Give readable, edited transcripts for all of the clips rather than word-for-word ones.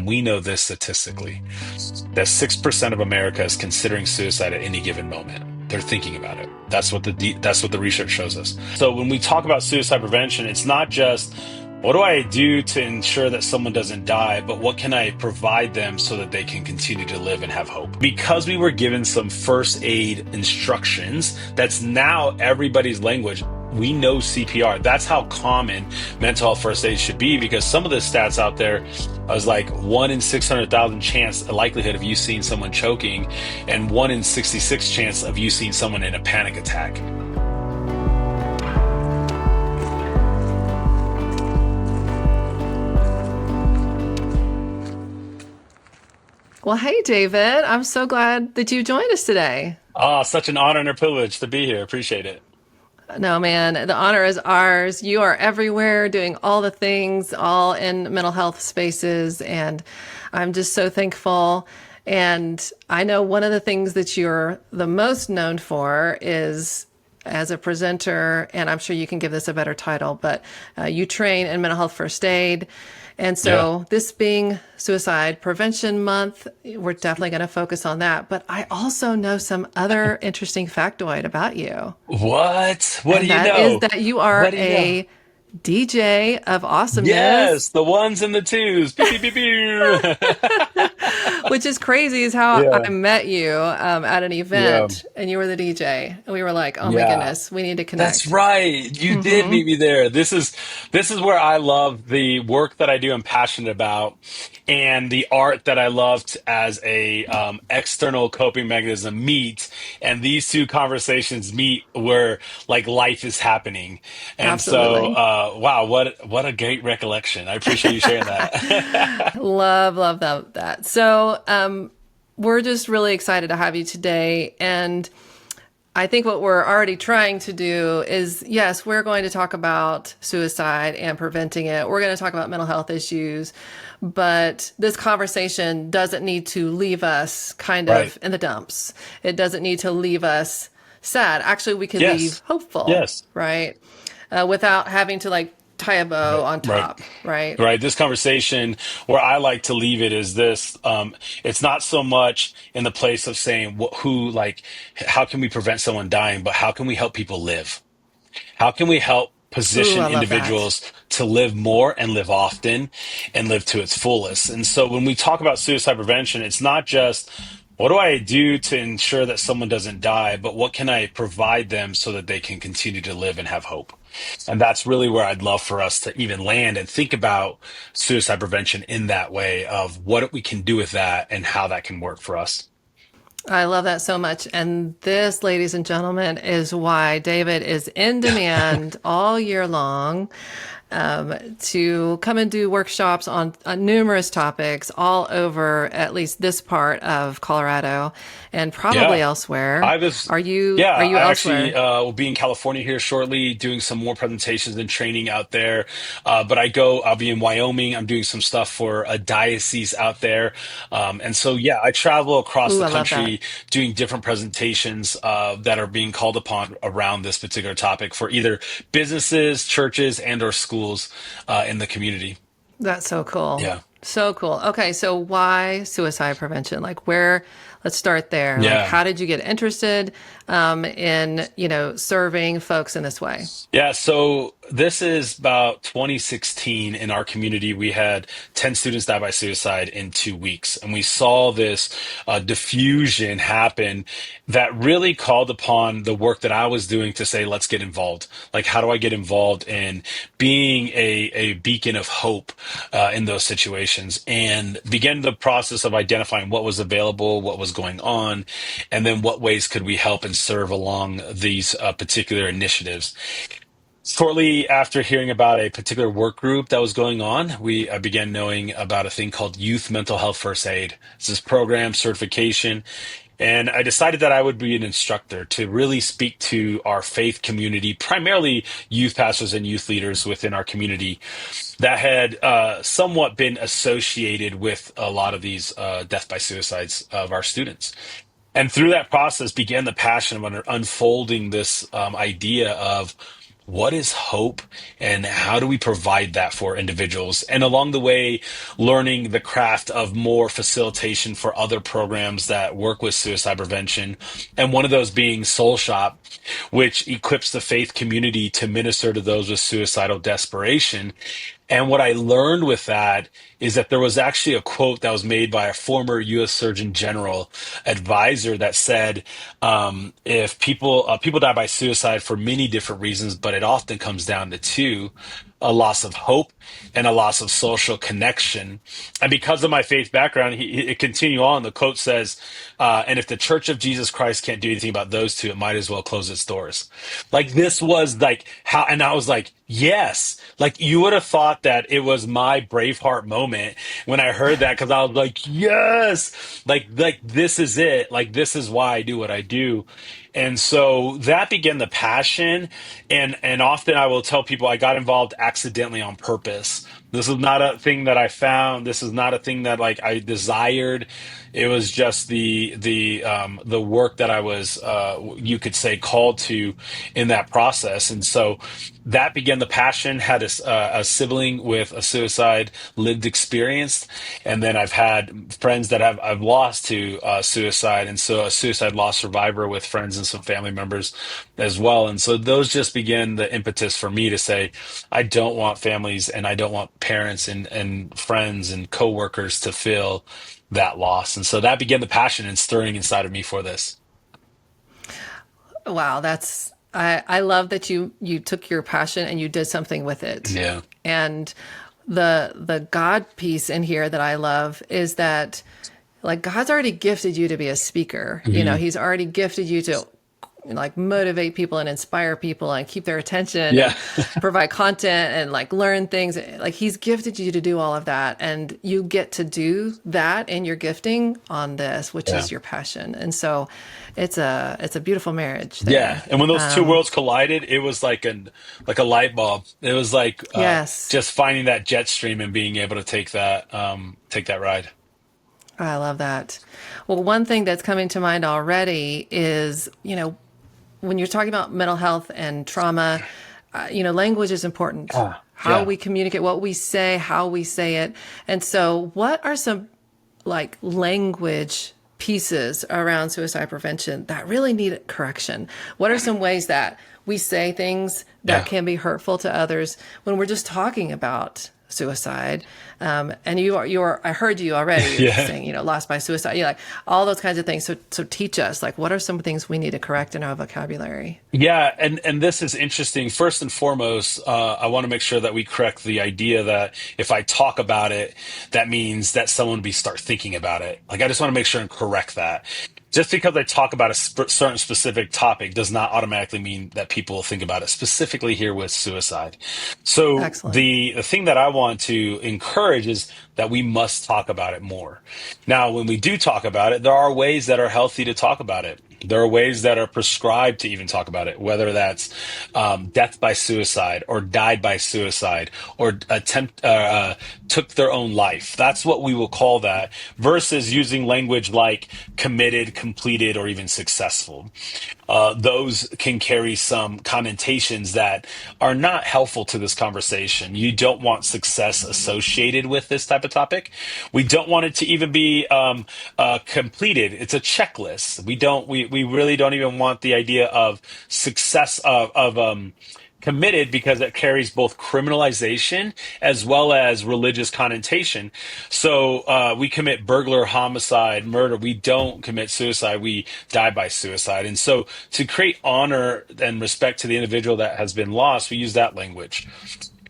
we know this statistically, that 6% of America is considering suicide at any given moment. They're thinking about it. That's what the research shows us. So when we talk about suicide prevention, it's not just what do I do to ensure that someone doesn't die, but what can I provide them so that they can continue to live and have hope? Because we were given some first aid instructions, that's now everybody's language. We know CPR. That's how common mental health first aid should be, because some of the stats out there was like 1 in 600,000 chance, a likelihood of you seeing someone choking, and 1 in 66 chance of you seeing someone in a panic attack. Well, hey, David, I'm so glad that you joined us today. Ah, such an honor and a privilege to be here. Appreciate it. No, man, the honor is ours. You are everywhere doing all the things, all in mental health spaces. And I'm just so thankful. And I know one of the things that you're the most known for is as a presenter, and I'm sure you can give this a better title, but you train in mental health first aid. And Yeah. so, this being Suicide Prevention Month, we're definitely going to focus on that. But I also know some other interesting factoid about you. What? What do And you that is know? that you What are do you know? a DJ of Yes, awesomeness, the ones and the twos. Pew, pew, pew, pew. which is crazy, is how Yeah, I met you at an yeah, event and you were the DJ. And we were like, oh my yeah. goodness, we need to That's connect. right. You did meet me there. This is where I love the work that I do. I'm passionate about, and the art that I loved as a external coping mechanism meet. And these two conversations meet where like life is happening. And so, Absolutely. wow, what a great recollection. I appreciate you sharing that. Love that. So, we're just really excited to have you today. And I think what we're already trying to do is, yes, we're going to talk about suicide and preventing it. We're going to talk about mental health issues, but this conversation doesn't need to leave us kind Right. of in the dumps. It doesn't need to leave us sad. Actually, we could leave Yes. hopeful, Yes. right? Without having to like tie a bow Right. on Right. top, right? Right. This conversation, where I like to leave it, is this. It's not so much in the place of saying how can we prevent someone dying, but how can we help people live? How can we help Ooh, position I love that. individuals to live more and live often and live to its fullest? And so when we talk about suicide prevention, it's not just what do I do to ensure that someone doesn't die, but what can I provide them so that they can continue to live and have hope? And that's really where I'd love for us to even land and think about suicide prevention in that way of what we can do with that and how that can work for us. I love that so much. And this, ladies and gentlemen, is why David is in demand all year long to come and do workshops on numerous topics all over at least this part of Colorado and probably Yeah. elsewhere. I was, Are yeah, you I actually elsewhere? will be in California here shortly, doing some more presentations and training out there. But I'll be in Wyoming. I'm doing some stuff for a diocese out there. And so, yeah, I travel across Ooh, the I love that. country doing different presentations that are being called upon around this particular topic for either businesses, churches, and or schools in the community. That's so cool. Yeah. So cool. Okay, so why suicide prevention? Like where, let's start there. Like Yeah. how did you get interested in, serving folks in this way? Yeah, so this is about 2016 in our community. We had 10 students die by suicide in 2 weeks. And we saw this diffusion happen that really called upon the work that I was doing to say, let's get involved. Like, how do I get involved in being a beacon of hope in those situations? And began the process of identifying what was available, what was going on, and then what ways could we help and serve along these particular initiatives. Shortly after hearing about a particular work group that was going on, I began knowing about a thing called Youth Mental Health First Aid. It's this program certification. And I decided that I would be an instructor to really speak to our faith community, primarily youth pastors and youth leaders within our community that had somewhat been associated with a lot of these death by suicides of our students. And through that process began the passion of unfolding this idea of what is hope and how do we provide that for individuals? And along the way, learning the craft of more facilitation for other programs that work with suicide prevention. And one of those being Soul Shop, which equips the faith community to minister to those with suicidal desperation. And what I learned with that is that there was actually a quote that was made by a former U.S. Surgeon General advisor that said, "If people die by suicide for many different reasons, but it often comes down to two: a loss of hope and a loss of social connection." And because of my faith background, it continue on. The quote says, "And if the Church of Jesus Christ can't do anything about those two, it might as well close its doors." Like this was like how, and I was like, yes, like you would have thought that it was my Braveheart moment when I heard that, because I was like, yes, like this is it. Like this is why I do what I do. And so that began the passion. And often I will tell people I got involved accidentally on purpose. This is not a thing that I found. This is not a thing that like I desired. It was just the work that I was you could say called to in that process. And so that began the passion. Had a sibling with a suicide lived experience, and then I've had friends that I've lost to suicide, and so a suicide loss survivor with friends and some family members as well. And so those just began the impetus for me to say, I don't want families and I don't want parents and friends and coworkers to feel that loss. And so that began the passion and stirring inside of me for this. Wow, that's I love that you took your passion and you did something with it. Yeah. And the God piece in here that I love is that like God's already gifted you to be a speaker. You know, Mhm. he's already gifted you to like motivate people and inspire people and keep their attention Yeah. and provide content and like learn things. Like he's gifted you to do all of that, and you get to do that in your gifting on this, which Yeah. is your passion. And so it's a beautiful marriage Yeah. there. And when those two worlds collided, it was like a light bulb. It was like Yes. just finding that jet stream and being able to take that ride. I love that. Well, one thing that's coming to mind already is, when you're talking about mental health and trauma, language is important. Ah, How yeah. we communicate, what we say, how we say it. And so, what are some like language pieces around suicide prevention that really need correction? What are some ways that we say things that Yeah. can be hurtful to others when we're just talking about suicide? And I heard you already Yeah. saying, lost by suicide, like all those kinds of things. So teach us, like, what are some things we need to correct in our vocabulary? Yeah, and this is interesting. First and foremost, I want to make sure that we correct the idea that if I talk about it, that means that someone be start thinking about it. Like, I just want to make sure and correct that. Just because I talk about a certain specific topic does not automatically mean that people will think about it, specifically here with suicide. So Excellent. the thing that I want to encourage is that we must talk about it more. Now, when we do talk about it, there are ways that are healthy to talk about it. There are ways that are prescribed to even talk about it, whether that's death by suicide or died by suicide or took their own life. That's what we will call that, versus using language like committed, completed, or even successful. Those can carry some connotations that are not helpful to this conversation. You don't want success associated with this type of topic. We don't want it to even be completed. It's a checklist. We really don't even want the idea of success of committed, because it carries both criminalization as well as religious connotation. So we commit burglar, homicide, murder. We don't commit suicide. We die by suicide. And so to create honor and respect to the individual that has been lost, we use that language.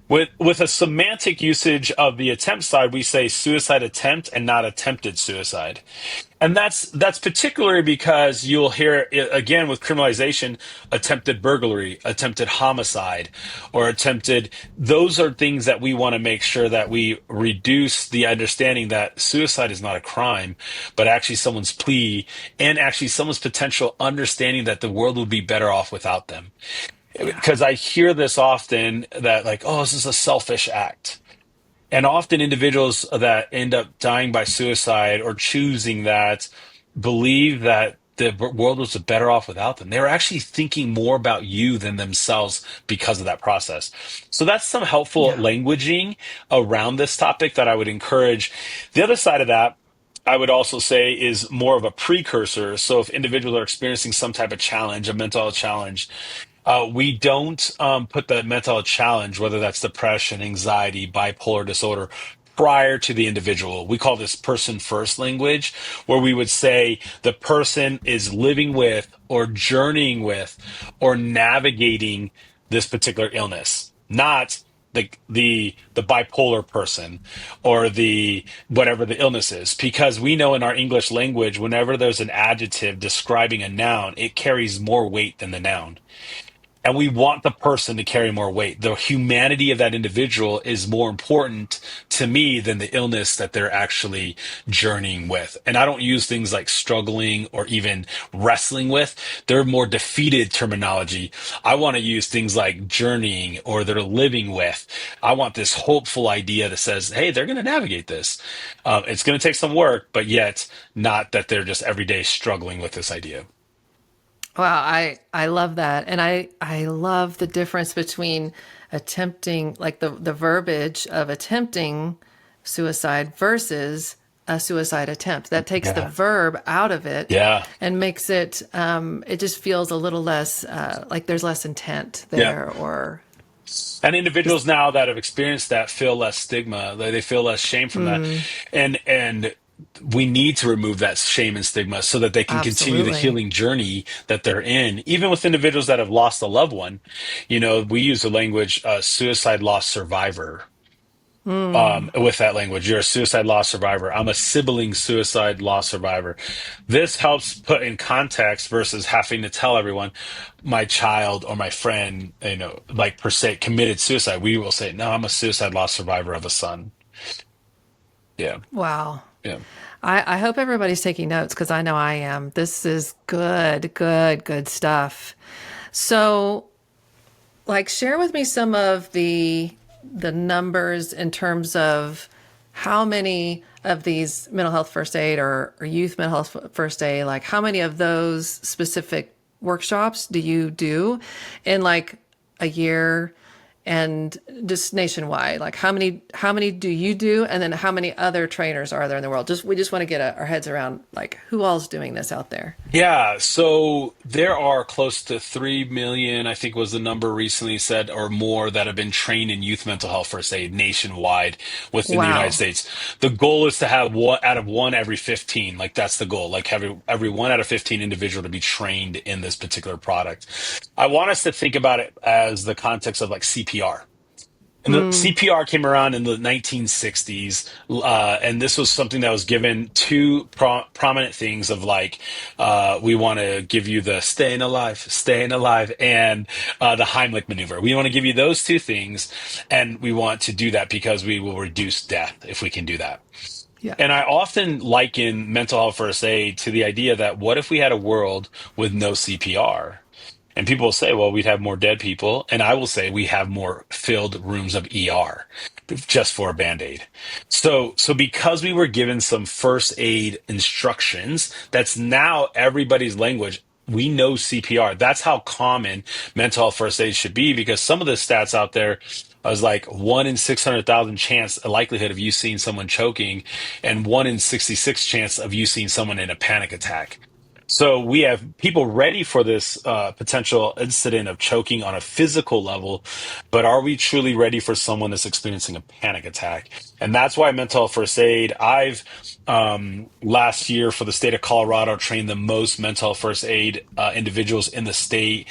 With a semantic usage of the attempt side, we say suicide attempt and not attempted suicide. And that's particularly because you'll hear it again with criminalization, attempted burglary, attempted homicide, or attempted. Those are things that we want to make sure that we reduce the understanding that suicide is not a crime, but actually someone's plea and actually someone's potential understanding that the world would be better off without them. Yeah. Because I hear this often that like, oh, this is a selfish act. And often individuals that end up dying by suicide or choosing that believe that the world was better off without them. They were actually thinking more about you than themselves because of that process. So that's some helpful Yeah. languaging around this topic that I would encourage. The other side of that, I would also say, is more of a precursor. So if individuals are experiencing some type of challenge, a mental health challenge, we don't put the mental health challenge, whether that's depression, anxiety, bipolar disorder, prior to the individual. We call this person first language, where we would say the person is living with or journeying with or navigating this particular illness, not the bipolar person or the whatever the illness is, because we know in our English language, whenever there's an adjective describing a noun, it carries more weight than the noun. And we want the person to carry more weight. The humanity of that individual is more important to me than the illness that they're actually journeying with. And I don't use things like struggling or even wrestling with. They're more defeated terminology. I want to use things like journeying or they're living with. I want this hopeful idea that says, hey, they're going to navigate this. It's going to take some work, but yet not that they're just every day struggling with this idea. Wow, I love that. And I love the difference between attempting, like the verbiage of attempting suicide versus a suicide attempt. That takes the Yeah. verb out of it Yeah. and makes it it just feels a little less like there's less intent Yeah. there or And just individuals now that have experienced that feel less stigma, they feel less shame from that. And we need to remove that shame and stigma so that they can continue the absolutely. healing journey that they're in. Even with individuals that have lost a loved one, we use the language suicide loss survivor. With that language, you're a suicide loss survivor. I'm a sibling suicide loss survivor. This helps put in context versus having to tell everyone my child or my friend, like per se, committed suicide. We will say, no, I'm a suicide loss survivor of a son. Yeah. Wow. Yeah. I hope everybody's taking notes because I know I am. This is good, good, good stuff. So, like, share with me some of the numbers in terms of how many of these mental health first aid or youth mental health first aid, like how many of those specific workshops do you do in like a year and just nationwide? Like how many do you do, and then how many other trainers are there in the world? Just we just want to get our heads around like who all's doing this out there. Yeah, so there are close to 3 million, I think was the number recently said, or more that have been trained in youth mental health first aid nationwide within the United Wow. States. The goal is to have one out of one every 15. Like that's the goal, like having every one out of 15 individual to be trained in this particular product. I want us to think about it as the context of like CPR. And the CPR came around in the 1960s, and this was something that was given two prominent things of like, we want to give you the staying alive, and the Heimlich maneuver. We want to give you those two things, and we want to do that because we will reduce death if we can do that. Yeah. And I often liken mental health first aid to the idea that what if we had a world with no CPR? And people will say, well, we'd have more dead people. And I will say we have more filled rooms of ER just for a Band-Aid. So because we were given some first aid instructions, that's now everybody's language. We know CPR. That's how common mental health first aid should be, because some of the stats out there was like 1 in 600,000 chance, a likelihood of you seeing someone choking, and 1 in 66 chance of you seeing someone in a panic attack. So we have people ready for this potential incident of choking on a physical level, but are we truly ready for someone that's experiencing a panic attack? And that's why mental health first aid. I've last year for the state of Colorado trained the most mental health first aid individuals in the state,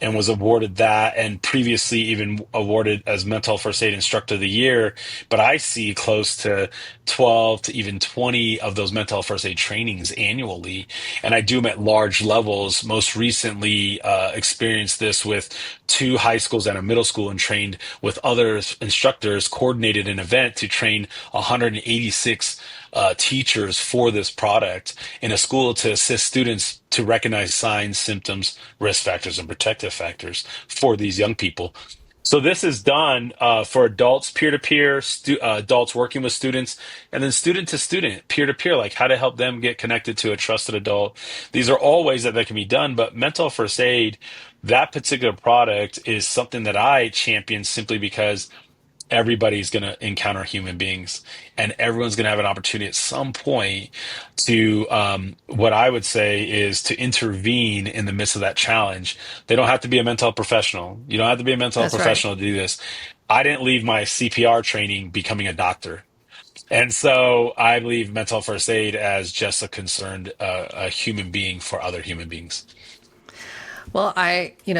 and was awarded that, and previously even awarded as mental health first aid instructor of the year. But I see close to 12 to even 20 of those mental health first aid trainings annually, and I do them at large levels. Most recently, experienced this with two high schools and a middle school, and trained with other instructors, coordinated an event to train 186 teachers for this product in a school to assist students to recognize signs, symptoms, risk factors, and protective factors for these young people. So this is done for adults, peer-to-peer, adults working with students, and then student to student, peer-to-peer, like how to help them get connected to a trusted adult. These are all ways that can be done, but mental first aid, that particular product is something that I champion simply because everybody's going to encounter human beings and everyone's going to have an opportunity at some point to what I would say is to intervene in the midst of that challenge. They don't have to be a mental health professional. You don't have to be a mental health That's right. professional to do this. I didn't leave my CPR training becoming a doctor. And so I believe mental health first aid as just a concerned a human being for other human beings. Well,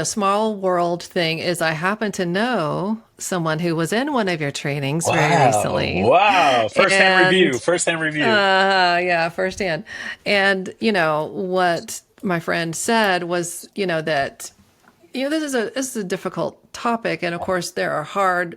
small world thing is I happen to know someone who was in one of your trainings very Wow. recently. Wow. Firsthand review. And Firsthand review. yeah, firsthand. And, what my friend said was, that, this is a difficult topic. And of course, there are hard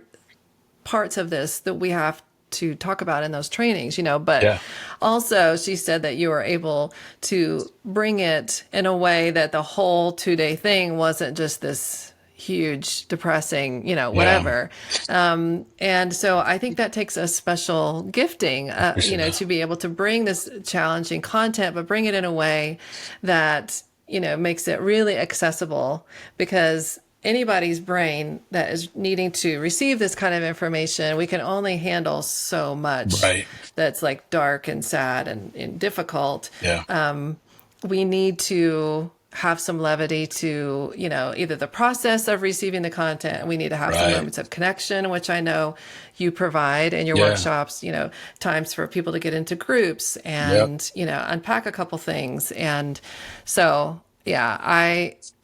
parts of this that we have to talk about in those trainings, but Yeah. also she said that you were able to bring it in a way that the whole 2 day thing wasn't just this huge depressing, Yeah. whatever. And so I think that takes a special gifting, Appreciate that. to be able to bring this challenging content, but bring it in a way that, makes it really accessible, because anybody's brain that is needing to receive this kind of information, we can only handle so much Right. that's like dark and sad and difficult. Yeah. We need to have some levity to, either the process of receiving the content. We need to have some Right. moments of connection, which I know you provide in your Yeah. workshops, times for people to get into groups Yep. and, unpack a couple things. And so, yeah,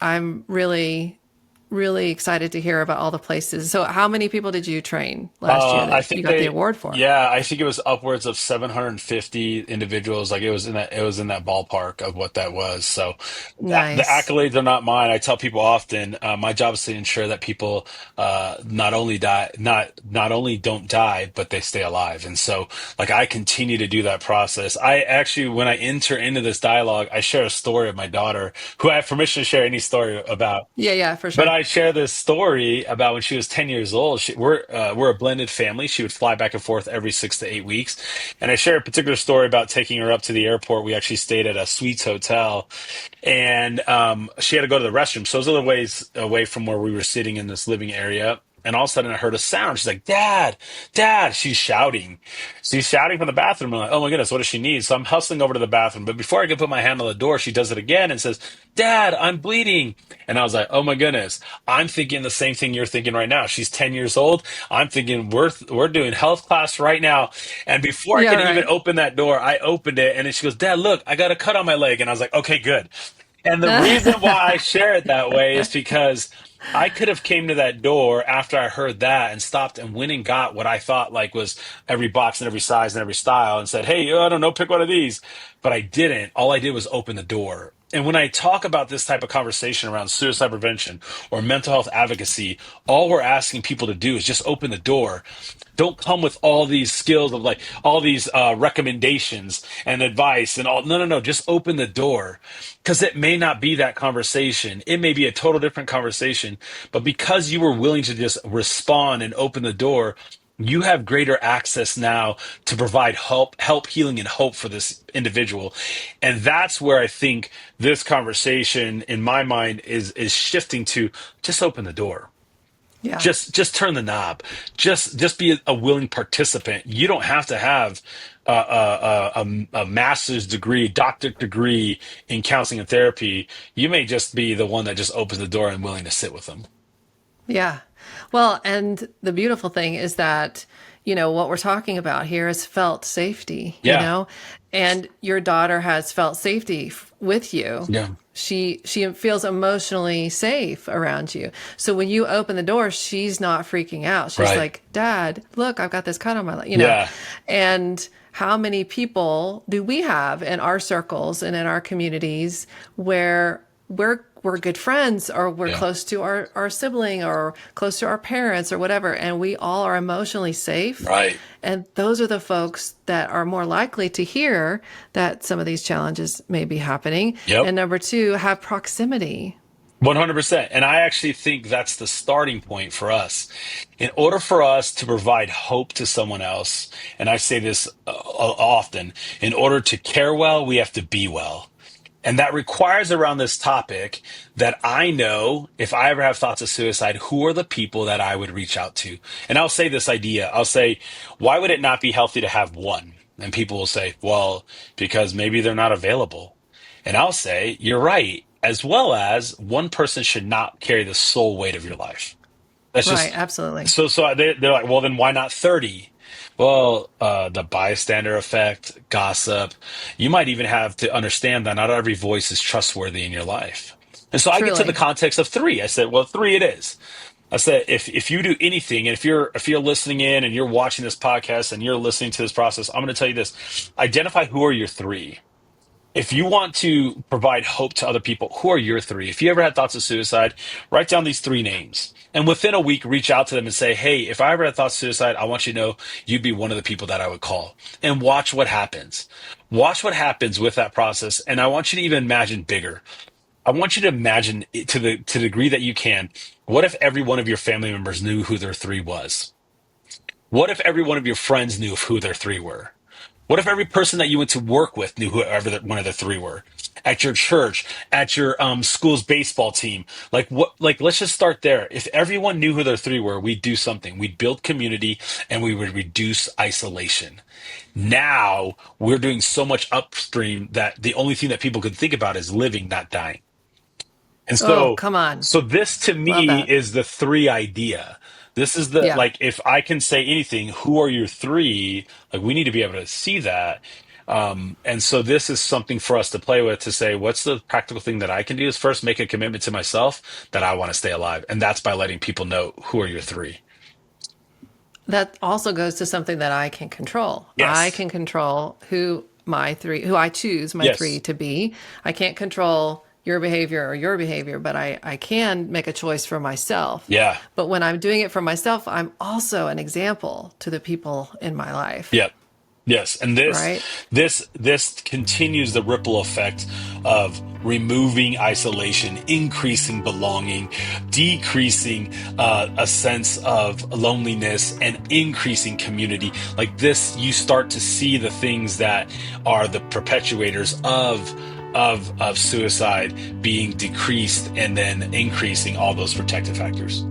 I'm really excited to hear about all the places. So how many people did you train last year I that you think got the award for? yeah, I think it was upwards of 750 individuals. Like it was in that ballpark of what that was. So the Nice. accolades are not mine. I tell people often, my job is to ensure that people, not only don't die, but they stay alive. And so, like, I continue to do that process. I actually, when I enter into this dialogue, I share a story of my daughter, who I have permission to share any story about. Yeah, yeah, for But sure. I share this story about when she was 10 years old. We're a blended family. She would fly back and forth every 6 to 8 weeks. And I share a particular story about taking her up to the airport. We actually stayed at a Suites hotel, and she had to go to the restroom. So it was a little ways away from where we were sitting in this living area. And all of a sudden, I heard a sound. She's like, "Dad, Dad!" She's shouting. She's shouting from the bathroom. I'm like, "Oh my goodness, what does she need?" So I'm hustling over to the bathroom. But before I can put my hand on the door, she does it again and says, "Dad, I'm bleeding." And I was like, "Oh my goodness." I'm thinking the same thing you're thinking right now. She's 10 years old. I'm thinking we're doing health class right now. And before I Yeah, could even right. open that door, I opened it and then she goes, "Dad, look, I got a cut on my leg." And I was like, "Okay, good." And the reason why I share it that way is because I could have came to that door after I heard that and stopped and went and got what I thought like was every box and every size and every style and said, "Hey, I don't know, pick one of these." But I didn't. All I did was open the door. And when I talk about this type of conversation around suicide prevention or mental health advocacy, all we're asking people to do is just open the door. Don't come with all these skills of like all these recommendations and advice and all. No, no, no. Just open the door, because it may not be that conversation. It may be a total different conversation. But because you were willing to just respond and open the door, you have greater access now to provide help, healing, and hope for this individual. And that's where I think this conversation, in my mind, is shifting to just open the door. Yeah. Just turn the knob. Just be a willing participant. You don't have to have a master's degree, doctorate degree in counseling and therapy. You may just be the one that just opens the door and willing to sit with them. Yeah. Well, and the beautiful thing is that, what we're talking about here is felt safety, Yeah, and your daughter has felt safety with you. yeah, She feels emotionally safe around you. So when you open the door, she's not freaking out. She's right. like, "Dad, look, I've got this cut on my leg," Yeah, And how many people do we have in our circles and in our communities where we're good friends, or we're yeah, close to our sibling, or close to our parents, or whatever, and we all are emotionally safe. right. And those are the folks that are more likely to hear that some of these challenges may be happening. Yep. And number two, have proximity. 100%. And I actually think that's the starting point for us. In order for us to provide hope to someone else, and I say this often, in order to care well, we have to be well. And that requires around this topic that I know if I ever have thoughts of suicide, who are the people that I would reach out to? And I'll say this idea. I'll say, why would it not be healthy to have one? And people will say, well, because maybe they're not available. And I'll say, you're right. As well as one person should not carry the sole weight of your life. That's Right, just absolutely. they're like, well, then why not 30? Well, the bystander effect, gossip. You might even have to understand that not every voice is trustworthy in your life. And so I get to the Truly. context of three. I said, well, three it is. I said, if you do anything, and if you're listening in and you're watching this podcast and you're listening to this process, I'm going to tell you this: identify who are your three. If you want to provide hope to other people, who are your three? If you ever had thoughts of suicide, write down these three names. And within a week, reach out to them and say, hey, if I ever had thoughts of suicide, I want you to know you'd be one of the people that I would call. And watch what happens. Watch what happens with that process. And I want you to even imagine bigger. I want you to imagine to the degree that you can, what if every one of your family members knew who their three was? What if every one of your friends knew who their three were? What if every person that you went to work with knew whoever one of the three were? At your church, at your school's baseball team, like what? Like let's just start there. If everyone knew who their three were, we'd do something. We'd build community, and we would reduce isolation. Now we're doing so much upstream that the only thing that people could think about is living, not dying. And Oh, so, come on. so this to Love me that. is the three idea. This is the, Yeah. like, if I can say anything, who are your three? Like, we need to be able to see that. And so this is something for us to play with to say, what's the practical thing that I can do is first make a commitment to myself that I want to stay alive. And that's by letting people know who are your three. That also goes to something that I can control. I Yes. can control who I choose my three Yes. to be. I can't control your behavior, but I can make a choice for myself. Yeah. But when I'm doing it for myself, I'm also an example to the people in my life, Yep. Yes, and this right? this this continues the ripple effect of removing isolation, increasing belonging, decreasing a sense of loneliness, and increasing community. Like this, you start to see the things that are the perpetuators of suicide being decreased and then increasing all those protective factors.